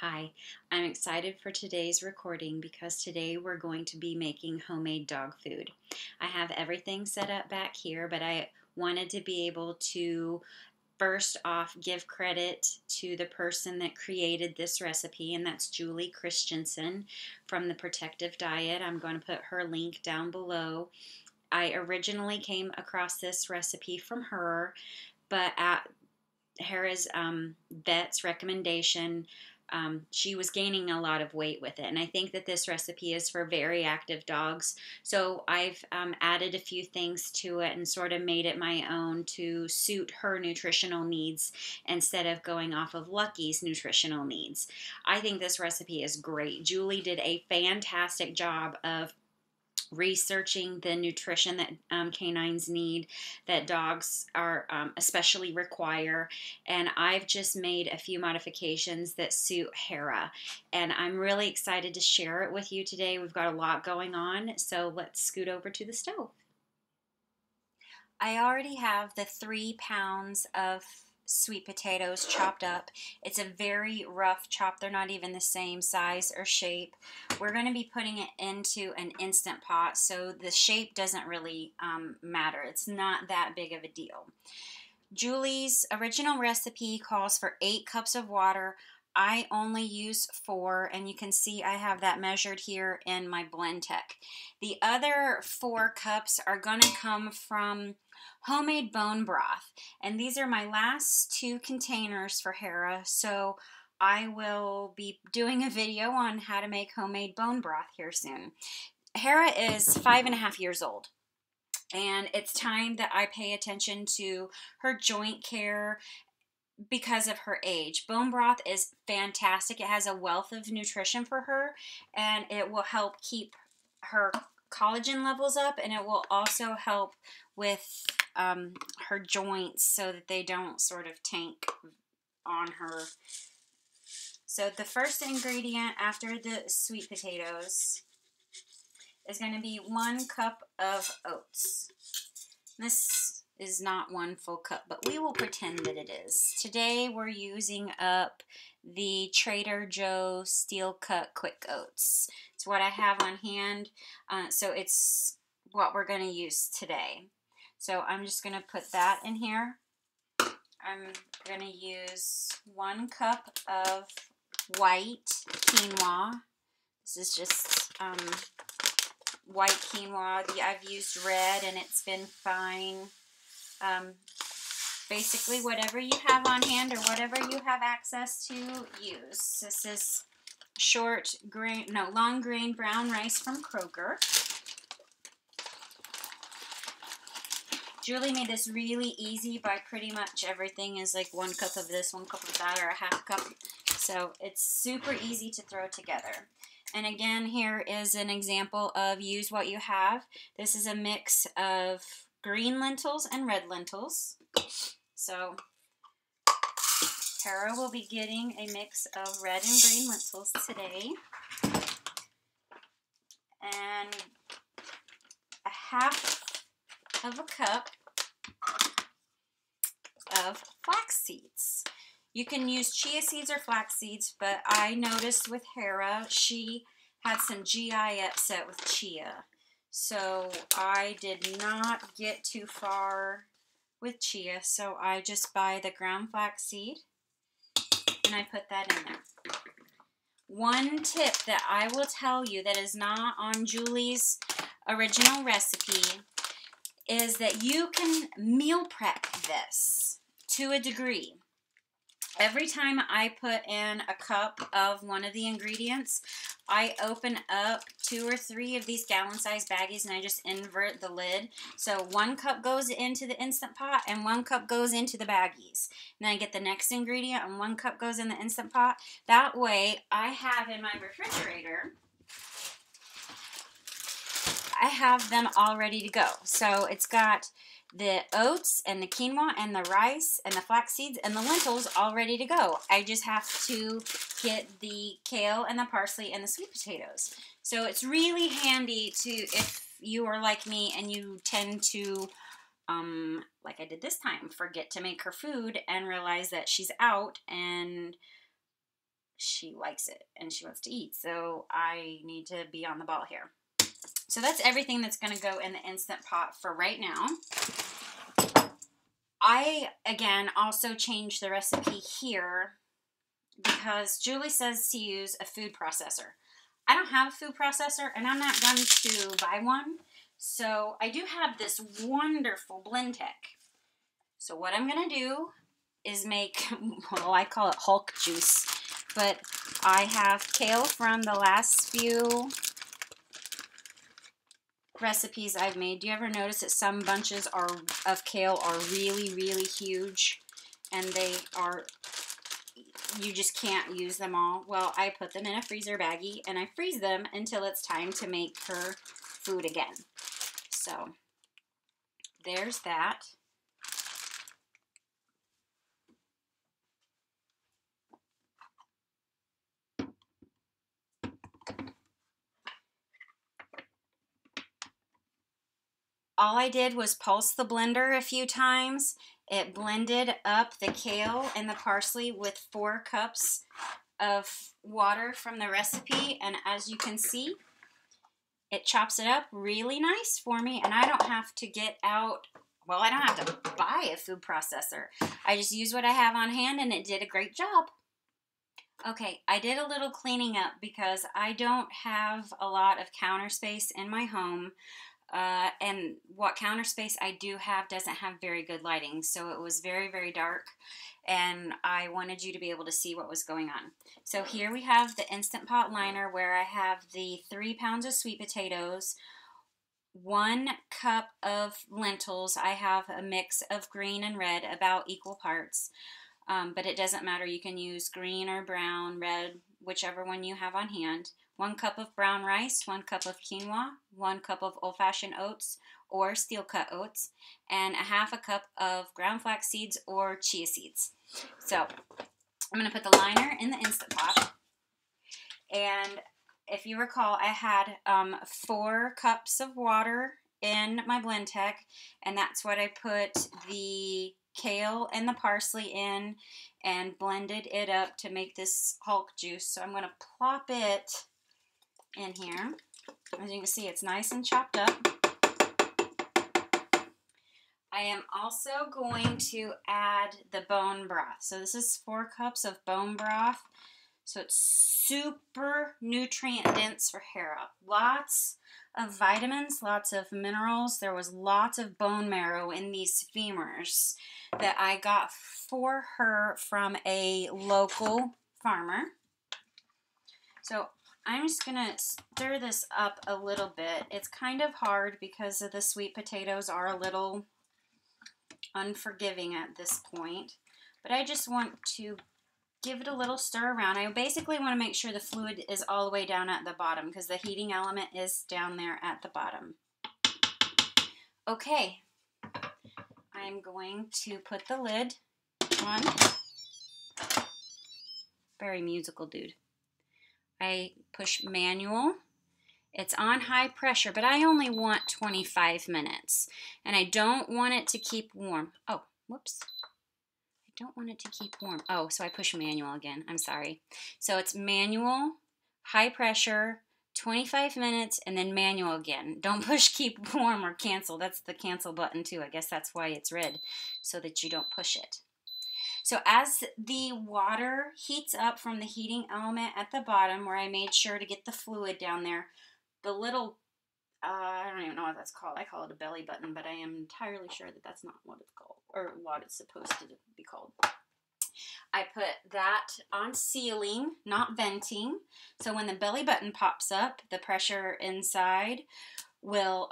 Hi, I'm excited for today's recording because today we're going to be making homemade dog food. I have everything set up back here, but I wanted to be able to first off give credit to the person that created this recipe, and that's Julie Christensen from the Protective Diet. I'm going to put her link down below. I originally came across this recipe from her, but at Hera's vet's recommendation, she was gaining a lot of weight with it. And I think that this recipe is for very active dogs. So I've added a few things to it and sort of made it my own to suit her nutritional needs instead of going off of Lucky's nutritional needs. I think this recipe is great. Julie did a fantastic job of researching the nutrition that canines need, that dogs are especially require, and I've just made a few modifications that suit Hera, and I'm really excited to share it with you today. We've got a lot going on, so let's scoot over to the stove. I already have the 3 pounds of sweet potatoes chopped up. It's a very rough chop. They're not even the same size or shape. We're going to be putting it into an Instant Pot, so the shape doesn't really matter. It's not that big of a deal. Julie's original recipe calls for 8 cups of water. I only use 4, and you can see I have that measured here in my Blendtec. The other 4 cups are going to come from homemade bone broth, and these are my last 2 containers for Hera, so I will be doing a video on how to make homemade bone broth here soon. Hera is 5.5 years old, and it's time that I pay attention to her joint care because of her age. Bone broth is fantastic. It has a wealth of nutrition for her, and it will help keep her collagen levels up, and it will also help with her joints so that they don't sort of tank on her. So the first ingredient after the sweet potatoes is going to be 1 cup of oats. This is not 1 full cup, but we will pretend that it is. Today we're using up the Trader Joe's steel cut quick oats. It's what I have on hand, so it's what we're going to use today. So I'm just going to put that in here. I'm going to use 1 cup of white quinoa. This is just white quinoa. I've used red and it's been fine. Basically whatever you have on hand or whatever you have access to, use. This is long grain brown rice from Kroger. Julie made this really easy by pretty much everything is like 1 cup of this, 1 cup of that, or a half cup. So it's super easy to throw together. And again, here is an example of use what you have. This is a mix of green lentils and red lentils. So Hera will be getting a mix of red and green lentils today. And a half of a cup of flax seeds. You can use chia seeds or flax seeds, but I noticed with Hera, she had some GI upset with chia. So I did not get too far with chia, so I just buy the ground flax seed and I put that in there. One tip that I will tell you that is not on Julie's original recipe is that you can meal prep this to a degree. Every time I put in a cup of one of the ingredients, I open up 2 or 3 of these gallon-sized baggies and I just invert the lid. So 1 cup goes into the Instant Pot and 1 cup goes into the baggies. And then I get the next ingredient and 1 cup goes in the Instant Pot. That way I have in my refrigerator, I have them all ready to go. So it's got the oats and the quinoa and the rice and the flax seeds and the lentils all ready to go. I just have to get the kale and the parsley and the sweet potatoes. So it's really handy to, if you are like me and you tend to, like I did this time, forget to make her food and realize that she's out and she likes it and she wants to eat. So I need to be on the ball here. So that's everything that's going to go in the Instant Pot for right now. I, again, also changed the recipe here because Julie says to use a food processor. I don't have a food processor, and I'm not going to buy one. So I do have this wonderful Blendtec. So what I'm going to do is make, well, I call it Hulk juice, but I have kale from the last few recipes I've made. Do you ever notice that some bunches of kale are really, really huge, and you just can't use them all? Well, I put them in a freezer baggie, and I freeze them until it's time to make her food again. So there's that. All I did was pulse the blender a few times. It blended up the kale and the parsley with 4 cups of water from the recipe, and as you can see, it chops it up really nice for me, and I don't have to get out, well, I don't have to buy a food processor. I just use what I have on hand, and it did a great job. Okay, I did a little cleaning up because I don't have a lot of counter space in my home. And what counter space I do have doesn't have very good lighting, so it was very, very dark, and I wanted you to be able to see what was going on. So here we have the Instant Pot liner where I have the 3 pounds of sweet potatoes, 1 cup of lentils. I have a mix of green and red, about equal parts, but it doesn't matter. You can use green or brown, red, whichever one you have on hand. 1 cup of brown rice, 1 cup of quinoa, 1 cup of old-fashioned oats or steel-cut oats, and 1/2 cup of ground flax seeds or chia seeds. So I'm going to put the liner in the Instant Pot. And if you recall, I had 4 cups of water in my Blendtec, and that's what I put the kale and the parsley in and blended it up to make this Hulk juice. So I'm going to plop it in here. As you can see, it's nice and chopped up. I am also going to add the bone broth. So this is 4 cups of bone broth. So it's super nutrient dense for Hera. Lots of vitamins, lots of minerals. There was lots of bone marrow in these femurs that I got for her from a local farmer. So I'm just going to stir this up a little bit. It's kind of hard because the sweet potatoes are a little unforgiving at this point, but I just want to give it a little stir around. I basically want to make sure the fluid is all the way down at the bottom because the heating element is down there at the bottom. Okay, I'm going to put the lid on. Very musical, dude. I push manual. It's on high pressure, but I only want 25 minutes. And I don't want it to keep warm. Oh, whoops. I don't want it to keep warm. Oh, so I push manual again. I'm sorry. So it's manual, high pressure, 25 minutes, and then manual again. Don't push keep warm or cancel. That's the cancel button too. I guess that's why it's red, so that you don't push it. So as the water heats up from the heating element at the bottom, where I made sure to get the fluid down there, the little, I don't even know what that's called. I call it a belly button, but I am entirely sure that that's not what it's called, or what it's supposed to be called. I put that on sealing, not venting. So when the belly button pops up, the pressure inside will,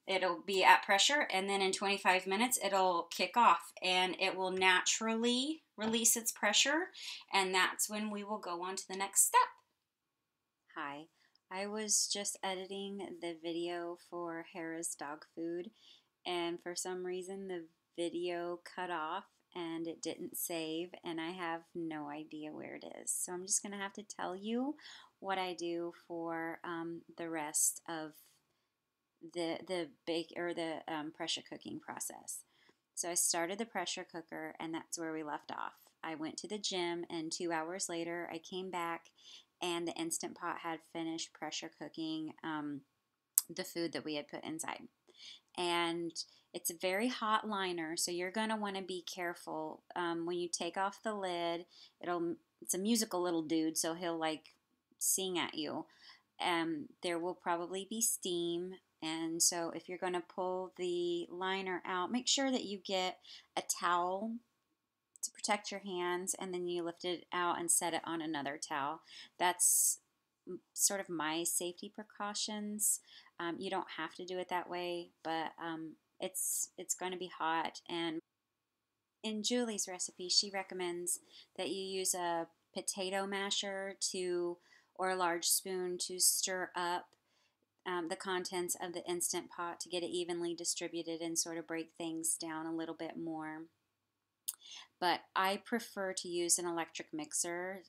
it'll be at pressure, and then in 25 minutes it'll kick off and it will naturally release its pressure, and that's when we will go on to the next step. Hi, I was just editing the video for Hera's dog food, and for some reason the video cut off and it didn't save, and I have no idea where it is. So I'm just going to have to tell you what I do for the rest of the pressure cooking process. So I started the pressure cooker, and that's where we left off. I went to the gym, and 2 hours later, I came back, and the Instant Pot had finished pressure cooking the food that we had put inside. And it's a very hot liner, so you're going to want to be careful. When you take off the lid, it's a musical little dude, so he'll like sing at you. There will probably be steam, and so if you're going to pull the liner out, make sure that you get a towel to protect your hands, and then you lift it out and set it on another towel. That's sort of my safety precautions. You don't have to do it that way, but it's going to be hot. And in Julie's recipe, she recommends that you use a potato masher or a large spoon to stir up the contents of the Instant Pot to get it evenly distributed and sort of break things down a little bit more. But I prefer to use an electric mixer.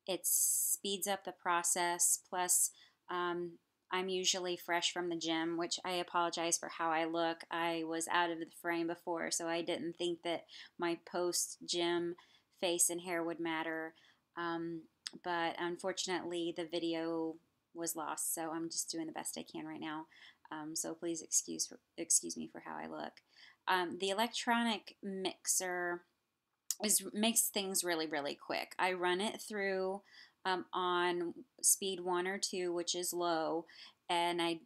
It speeds up the process. Plus, I'm usually fresh from the gym, which I apologize for how I look. I was out of the frame before, so I didn't think that my post-gym face and hair would matter. But unfortunately, the video was lost, so I'm just doing the best I can right now. So please excuse me for how I look. The electronic mixer makes things really, really quick. I run it through on speed 1 or 2, which is low, and I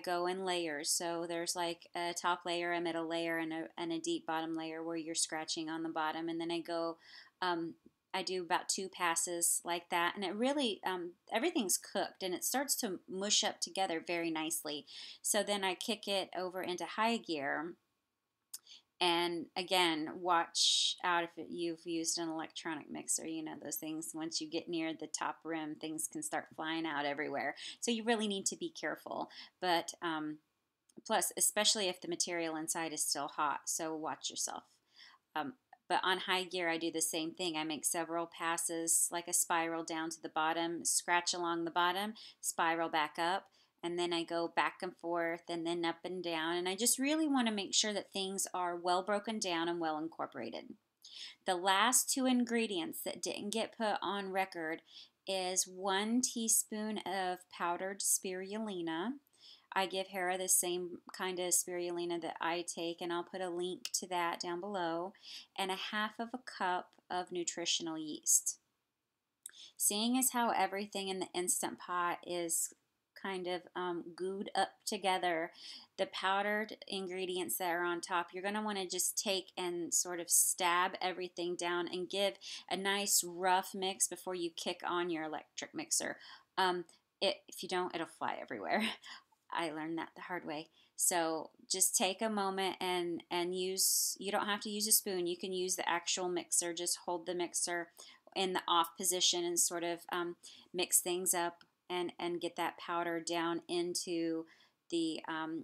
go in layers. So there's like a top layer, a middle layer, and a deep bottom layer where you're scratching on the bottom, and then I do about 2 passes like that, and it really, everything's cooked, and it starts to mush up together very nicely. So then I kick it over into high gear, and again, watch out if you've used an electronic mixer. You know those things, once you get near the top rim, things can start flying out everywhere. So you really need to be careful. But plus, especially if the material inside is still hot, so watch yourself. But on high gear, I do the same thing. I make several passes, like a spiral down to the bottom, scratch along the bottom, spiral back up, and then I go back and forth and then up and down. And I just really want to make sure that things are well broken down and well incorporated. The last 2 ingredients that didn't get put on record is 1 teaspoon of powdered spirulina. I give Hera the same kind of spirulina that I take, and I'll put a link to that down below, and 1/2 of a cup of nutritional yeast. Seeing as how everything in the Instant Pot is kind of gooed up together, the powdered ingredients that are on top, you're going to want to just take and sort of stab everything down and give a nice rough mix before you kick on your electric mixer. If you don't, it'll fly everywhere. I learned that the hard way. So just take a moment and you don't have to use a spoon. You can use the actual mixer. Just hold the mixer in the off position and sort of mix things up and get that powder down into the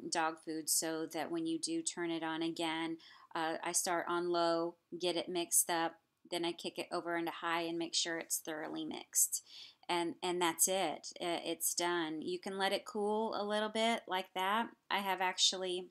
dog food, so that when you do turn it on again, I start on low, get it mixed up, then I kick it over into high and make sure it's thoroughly mixed. And that's it. It's done. You can let it cool a little bit like that. I have actually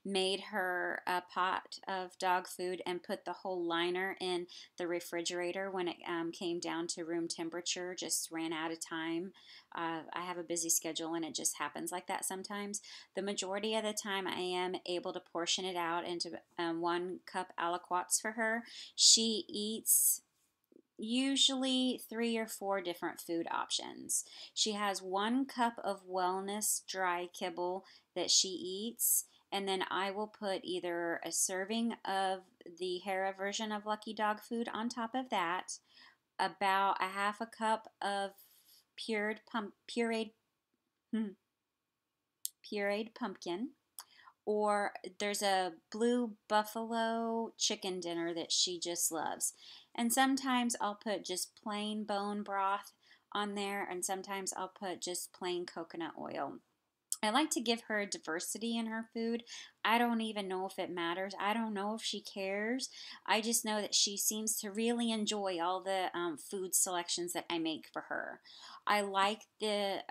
made her a pot of dog food and put the whole liner in the refrigerator when it came down to room temperature. Just ran out of time. I have a busy schedule, and it just happens like that sometimes. The majority of the time I am able to portion it out into 1 cup aliquots for her. She eats usually 3 or 4 different food options. She has 1 cup of wellness dry kibble that she eats, and then I will put either a serving of the Hera version of Lucky Dog food on top of that, about 1/2 a cup of pureed pumpkin, or there's a blue buffalo chicken dinner that she just loves. And sometimes I'll put just plain bone broth on there, and sometimes I'll put just plain coconut oil. I like to give her diversity in her food. I don't even know if it matters. I don't know if she cares. I just know that she seems to really enjoy all the food selections that I make for her. I like the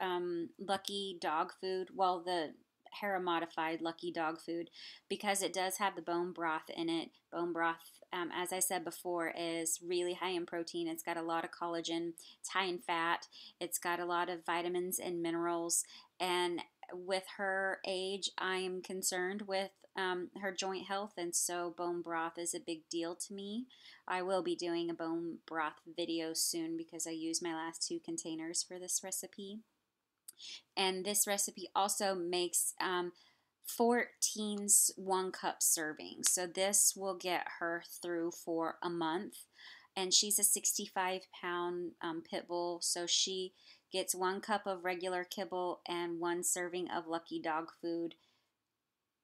Lucky Dog food. Well, the Hera modified Lucky Dog food because it does have the bone broth in it. Bone broth, as I said before, is really high in protein. It's got a lot of collagen. It's high in fat. It's got a lot of vitamins and minerals. And with her age, I'm concerned with her joint health, and so bone broth is a big deal to me. I will be doing a bone broth video soon because I used my last 2 containers for this recipe. And this recipe also makes 14 1-cup servings. So this will get her through for a month. And she's a 65-pound pit bull, so she gets 1 cup of regular kibble and 1 serving of Lucky Dog food,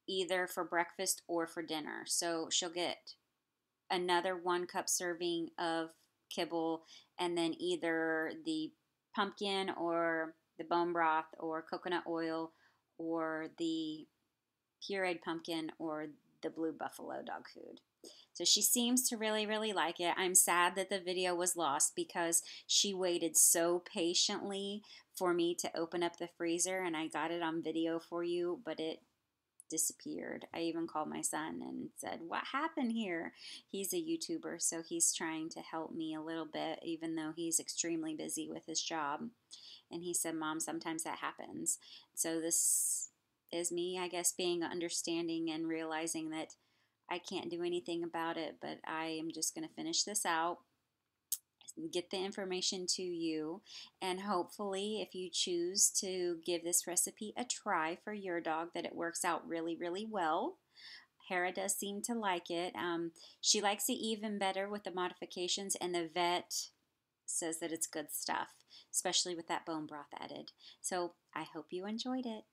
either for breakfast or for dinner. So she'll get another 1 cup serving of kibble, and then either the pumpkin or the bone broth or coconut oil or the pureed pumpkin or the blue buffalo dog food. So she seems to really, really like it. I'm sad that the video was lost because she waited so patiently for me to open up the freezer, and I got it on video for you, but it disappeared. I even called my son and said, "What happened here?" He's a YouTuber, so he's trying to help me a little bit, even though he's extremely busy with his job. And he said, "Mom, sometimes that happens." So this is me, I guess, being understanding and realizing that I can't do anything about it, but I am just going to finish this out, get the information to you, and hopefully if you choose to give this recipe a try for your dog, that it works out really, really well. Hera does seem to like it. She likes it even better with the modifications, and the vet says that it's good stuff, especially with that bone broth added. So I hope you enjoyed it.